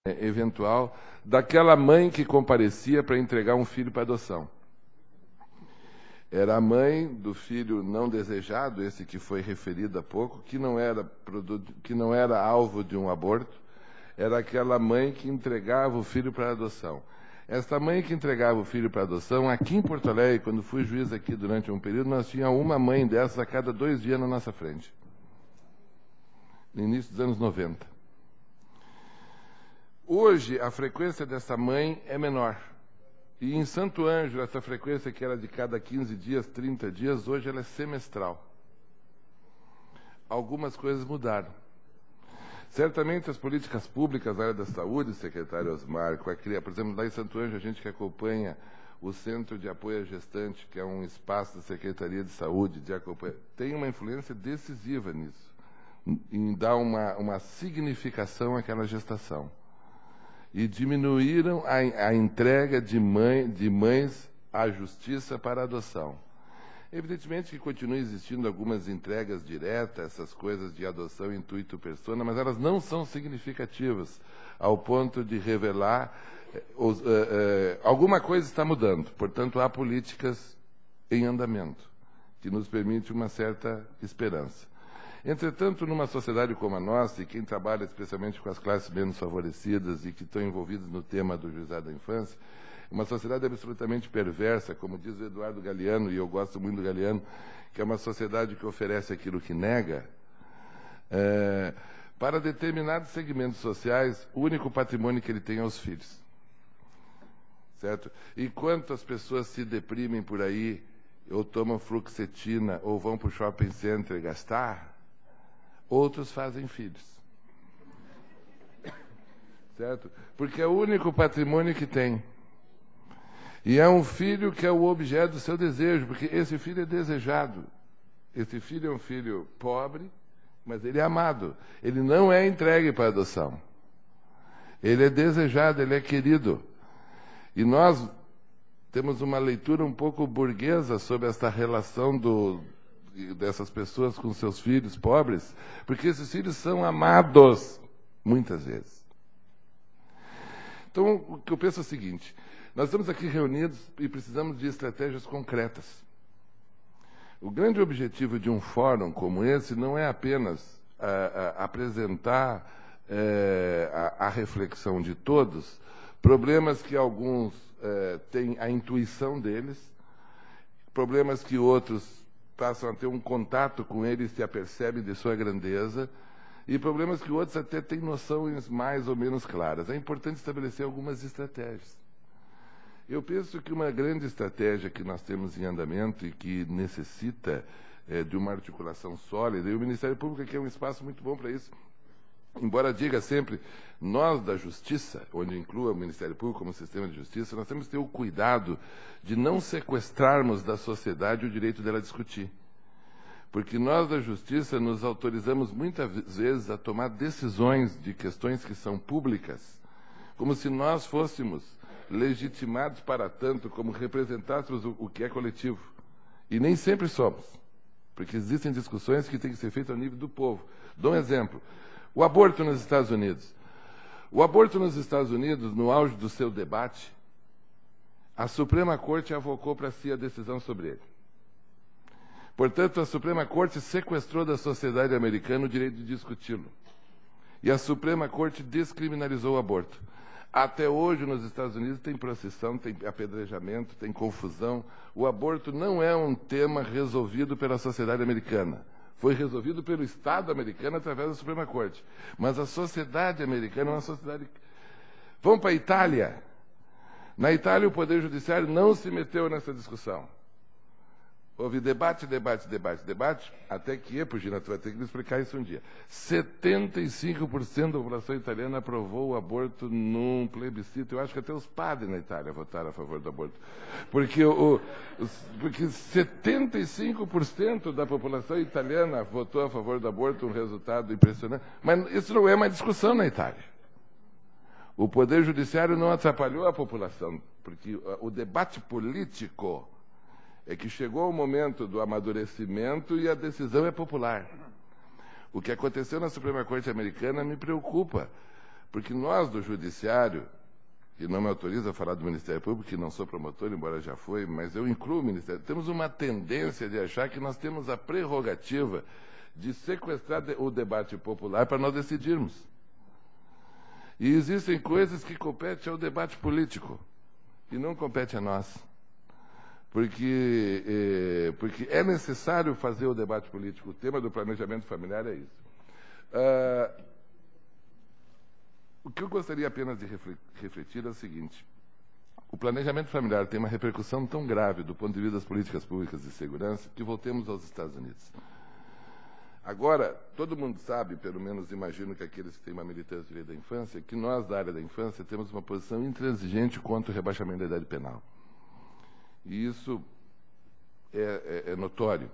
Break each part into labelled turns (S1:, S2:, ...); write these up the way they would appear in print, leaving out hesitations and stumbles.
S1: eventual daquela mãe que comparecia para entregar um filho para adoção. Era a mãe do filho não desejado, esse que foi referido há pouco, que não era alvo de um aborto, era aquela mãe que entregava o filho para adoção. Essa mãe que entregava o filho para adoção, aqui em Porto Alegre, quando fui juiz aqui durante um período, nós tínhamos uma mãe dessas a cada 2 dias na nossa frente. No início dos anos 90. Hoje, a frequência dessa mãe é menor. E em Santo Ângelo, essa frequência que era de cada 15 dias, 30 dias, hoje ela é semestral. Algumas coisas mudaram. Certamente as políticas públicas na área da saúde, secretário Osmar, por exemplo, lá em Santo Ângelo, a gente que acompanha o Centro de Apoio à Gestante, que é um espaço da Secretaria de Saúde, tem uma influência decisiva nisso, em dar uma significação àquela gestação. E diminuíram a entrega de mães à justiça para a adoção. Evidentemente que continua existindo algumas entregas diretas, essas coisas de adoção intuito persona, mas elas não são significativas, ao ponto de revelar alguma coisa está mudando. Portanto, há políticas em andamento, que nos permite uma certa esperança. Entretanto, numa sociedade como a nossa, e quem trabalha especialmente com as classes menos favorecidas e que estão envolvidos no tema do juizado da infância, uma sociedade absolutamente perversa, como diz o Eduardo Galeano, e eu gosto muito do Galeano, que é uma sociedade que oferece aquilo que nega, para determinados segmentos sociais, o único patrimônio que ele tem é os filhos. Certo? E quantas pessoas se deprimem por aí, ou tomam fluoxetina, ou vão para o shopping center gastar, outros fazem filhos. Certo? Porque é o único patrimônio que tem. E é um filho que é o objeto do seu desejo, porque esse filho é desejado. Esse filho é um filho pobre, mas ele é amado. Ele não é entregue para adoção. Ele é desejado, ele é querido. E nós temos uma leitura um pouco burguesa sobre essa relação dessas pessoas com seus filhos pobres, porque esses filhos são amados, muitas vezes. Então, o que eu penso é o seguinte: nós estamos aqui reunidos e precisamos de estratégias concretas. O grande objetivo de um fórum como esse não é apenas apresentar a reflexão de todos, problemas que alguns têm a intuição deles, problemas que outros passam a ter um contato com eles e se apercebem de sua grandeza, e problemas que outros até têm noções mais ou menos claras. É importante estabelecer algumas estratégias. Eu penso que uma grande estratégia que nós temos em andamento e que necessita de uma articulação sólida, e o Ministério Público aqui é um espaço muito bom para isso, embora diga sempre, nós da Justiça, onde inclua o Ministério Público como sistema de justiça, nós temos que ter o cuidado de não sequestrarmos da sociedade o direito dela discutir. Porque nós da Justiça nos autorizamos muitas vezes a tomar decisões de questões que são públicas, como se nós fôssemos legitimados para tanto, como representássemos o que é coletivo. E nem sempre somos, porque existem discussões que têm que ser feitas ao nível do povo. Dou um exemplo. O aborto nos Estados Unidos. O aborto nos Estados Unidos, no auge do seu debate, a Suprema Corte avocou para si a decisão sobre ele. Portanto, a Suprema Corte sequestrou da sociedade americana o direito de discuti-lo. E a Suprema Corte descriminalizou o aborto. Até hoje, nos Estados Unidos, tem procissão, tem apedrejamento, tem confusão. O aborto não é um tema resolvido pela sociedade americana. Foi resolvido pelo Estado americano através da Suprema Corte. Mas a sociedade americana é uma sociedade... Vamos para a Itália. Na Itália, o Poder Judiciário não se meteu nessa discussão. Houve debate, até que, Epugina, tu vai ter que me explicar isso um dia. 75% da população italiana aprovou o aborto num plebiscito. Eu acho que até os padres na Itália votaram a favor do aborto. Porque 75% da população italiana votou a favor do aborto, um resultado impressionante. Mas isso não é uma discussão na Itália. O Poder Judiciário não atrapalhou a população, porque o debate político é que chegou o momento do amadurecimento e a decisão é popular. O que aconteceu na Suprema Corte americana me preocupa, Porque nós, do Judiciário, e não me autoriza a falar do Ministério Público, que não sou promotor, embora já foi, mas eu incluo o Ministério. Temos uma tendência de achar que nós temos a prerrogativa de sequestrar o debate popular para nós decidirmos. E existem coisas que competem ao debate político, e não compete a nós. Porque é necessário fazer o debate político. O tema do planejamento familiar é isso. O que eu gostaria apenas de refletir é o seguinte: o planejamento familiar tem uma repercussão tão grave do ponto de vista das políticas públicas de segurança que voltemos aos Estados Unidos. Agora, todo mundo sabe, pelo menos imagino que aqueles que têm uma militância da infância, que nós, da área da infância, temos uma posição intransigente contra o rebaixamento da idade penal. E isso é notório.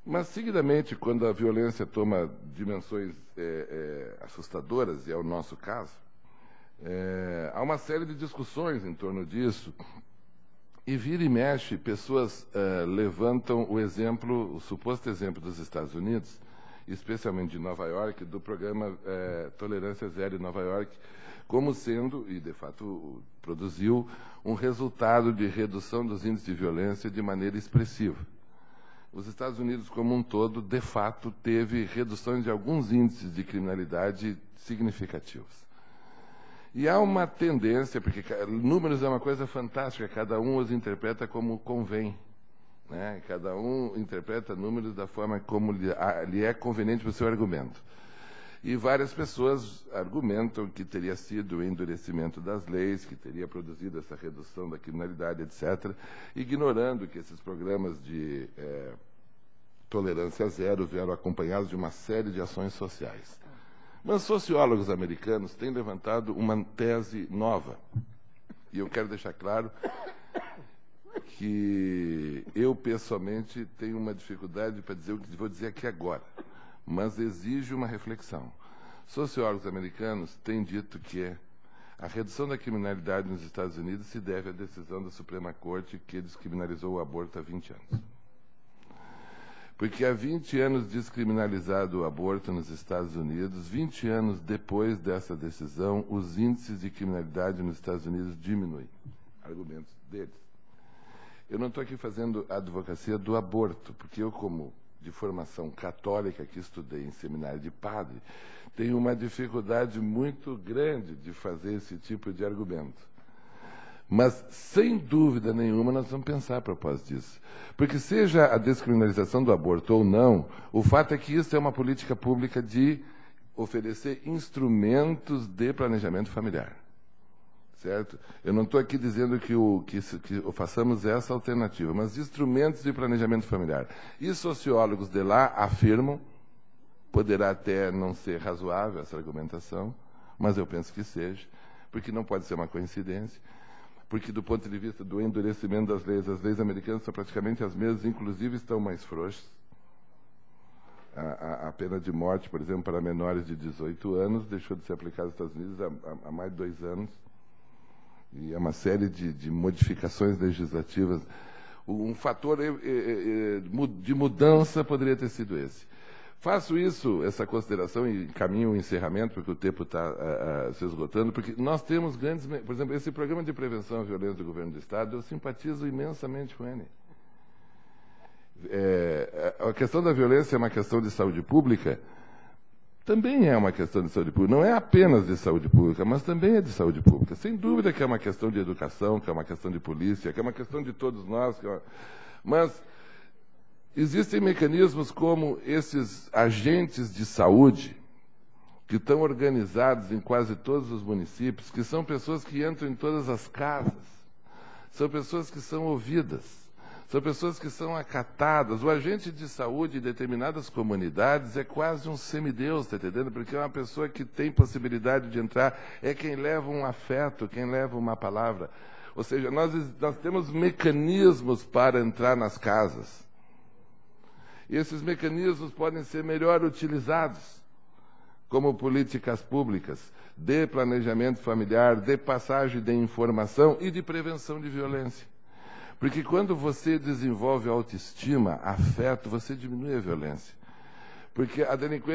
S1: Mas, seguidamente, quando a violência toma dimensões assustadoras, e é o nosso caso, há uma série de discussões em torno disso, e vira e mexe, pessoas levantam o suposto exemplo dos Estados Unidos, especialmente de Nova York, do programa Tolerância Zero em Nova York, como sendo, e de fato produziu, um resultado de redução dos índices de violência de maneira expressiva. Os Estados Unidos, como um todo, de fato, teve reduções de alguns índices de criminalidade significativos. E há uma tendência, porque números é uma coisa fantástica, cada um os interpreta como convém, né? Cada um interpreta números da forma como lhe é conveniente para o seu argumento. E várias pessoas argumentam que teria sido o endurecimento das leis, que teria produzido essa redução da criminalidade, etc., ignorando que esses programas de tolerância zero vieram acompanhados de uma série de ações sociais. Mas sociólogos americanos têm levantado uma tese nova. E eu quero deixar claro que eu, pessoalmente, tenho uma dificuldade para dizer o que vou dizer aqui agora, mas exige uma reflexão. Sociólogos americanos têm dito que a redução da criminalidade nos Estados Unidos se deve à decisão da Suprema Corte que descriminalizou o aborto há 20 anos. Porque há 20 anos descriminalizado o aborto nos Estados Unidos, 20 anos depois dessa decisão, os índices de criminalidade nos Estados Unidos diminuem. Argumentos deles. Eu não estou aqui fazendo a advocacia do aborto, porque eu, como de formação católica, que estudei em seminário de padre, tenho uma dificuldade muito grande de fazer esse tipo de argumento. Mas, sem dúvida nenhuma, nós vamos pensar a propósito disso. Porque seja a descriminalização do aborto ou não, o fato é que isso é uma política pública de oferecer instrumentos de planejamento familiar. Certo? Eu não estou aqui dizendo que façamos essa alternativa, mas instrumentos de planejamento familiar. E sociólogos de lá afirmam, poderá até não ser razoável essa argumentação, mas eu penso que seja, porque não pode ser uma coincidência, porque do ponto de vista do endurecimento das leis, as leis americanas são praticamente as mesmas, inclusive estão mais frouxas. A pena de morte, por exemplo, para menores de 18 anos, deixou de ser aplicada nos Estados Unidos há mais de 2 anos. E é uma série de modificações legislativas. Um fator de mudança poderia ter sido esse. Faço essa consideração e encaminho o encerramento, porque o tempo está se esgotando, porque nós temos grandes... Por exemplo, esse programa de prevenção à violência do governo do Estado, eu simpatizo imensamente com ele. A questão da violência é uma questão de saúde pública, também é uma questão de saúde pública. Não é apenas de saúde pública, mas também é de saúde pública. Sem dúvida que é uma questão de educação, que é uma questão de polícia, que é uma questão de todos nós. Mas existem mecanismos como esses agentes de saúde, que estão organizados em quase todos os municípios, que são pessoas que entram em todas as casas, são pessoas que são ouvidas, são pessoas que são acatadas. O agente de saúde em determinadas comunidades é quase um semideus, está entendendo? Porque é uma pessoa que tem possibilidade de entrar, é quem leva um afeto, quem leva uma palavra. Ou seja, nós temos mecanismos para entrar nas casas. E esses mecanismos podem ser melhor utilizados como políticas públicas de planejamento familiar, de passagem de informação e de prevenção de violência. Porque quando você desenvolve autoestima, afeto, você diminui a violência. Porque a delinquência